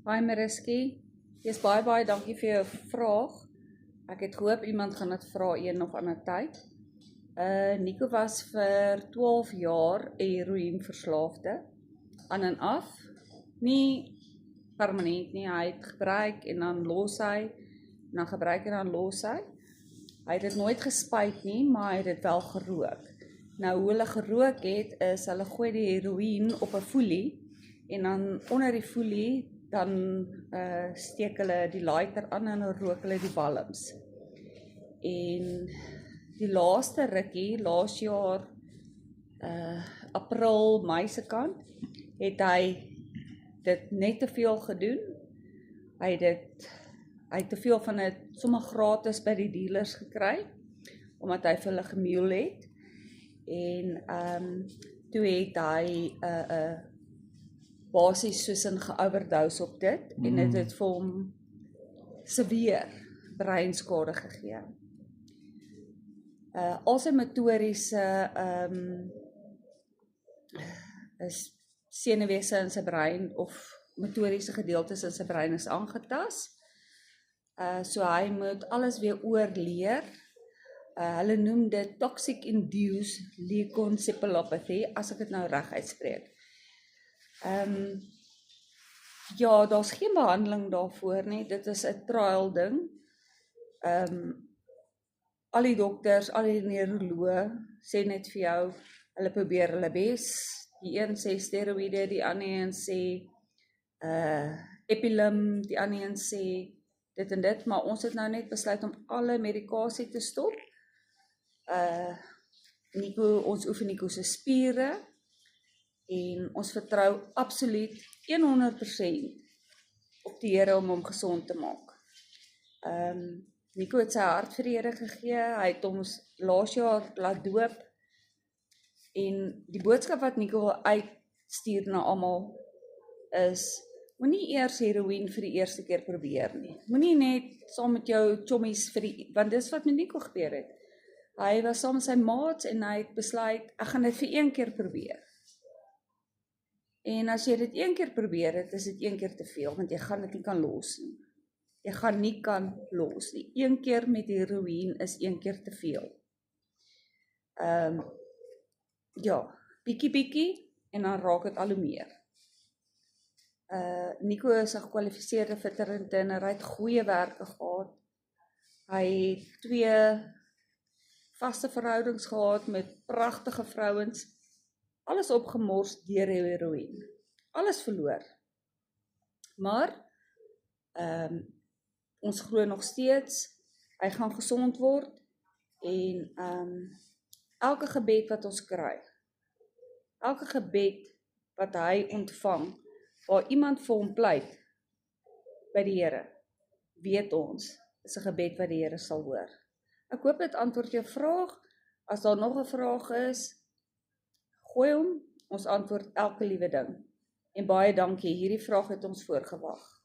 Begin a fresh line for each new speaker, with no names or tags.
Hi Mariski, jy's baie dankie vir jou vraag. Ek het gehoop iemand gaan dit vra een of ander tyd. Nico was vir 12 jaar 'n heroïneverslaafde, aan en af. Nie permanent nie, hy het gebruik en dan los hy, en dan gebruik en dan los hy. Hy het dit nooit gespuit nie, maar hy het dit wel gerook. Nou hoe hulle gerook het, is hulle gooi die heroïne op 'n foelie, en dan onder die foelie, dan steek hulle die lighter aan en dan rook hulle die walms. En die laaste rukkie, laas jaar, April, Mei se kant, het hy dit net te veel gedoen. Hy het te veel van dit sommer gratis by die dealers gekry, omdat hy vir hulle gemeul het. En toe het hy basies soos 'n geoverdose op dit, en dit het vir hom seveer breinskade gegee. Al sy motoriese senuwese in sy brein of motoriese gedeeltes in sy brein is aangetas. So hy moet alles weer oorleer. Hulle noem dit toxic induced leukoencephalopathy, as ek dit nou reg uitspreek. Ja, daar's geen behandeling daarvoor nie, dit is 'n trial ding. Al die dokters, al die neuroloë sê net vir jou, hulle probeer hulle bes. Die een sê steroïde, die ander een sê Epilim, die ander een sê dit en dit, maar ons het nou net besluit om alle medikasie te stop. Ons oefen Nico se spiere, en ons vertrou absoluut 100% op die Here om hom gesond te maak. Nico het sy hart vir die Here gegee, hy het ons laas jaar laat doop, en die boodskap wat Nico wil uitstuur na almal is, moenie eers heroïne vir die eerste keer probeer nie. Moenie net saam met jou chommies want dis wat met Nico gebeur het. Hy was saam met sy maats en hy het besluit, ek gaan dit vir een keer probeer. En as jy dit een keer probeer het, is dit een keer te veel, want jy gaan dit nie kan los nie. Jy gaan nie kan los nie. Een keer met heroïne is een keer te veel. Ja, bietjie, en dan raak dit al hoe meer. Nico is 'n gekwalifiseerde veterantenner, hy het goeie werke gehad. Hy het 2 vaste verhoudings gehad met pragtige vrouens, alles opgemors deur heroïne, alles verloor. Maar, ons glo nog steeds, hy gaan gesond word, en elke gebed wat ons kry, elke gebed wat hy ontvang, waar iemand vir hom pleit, by die Here, weet ons, is 'n gebed wat die Here sal hoor. Ek hoop dit antwoord jou vraag. As daar nog 'n vraag is, gooi hom, ons antwoord elke liewe ding. En baie dankie, hierdie vraag het ons voorgewag.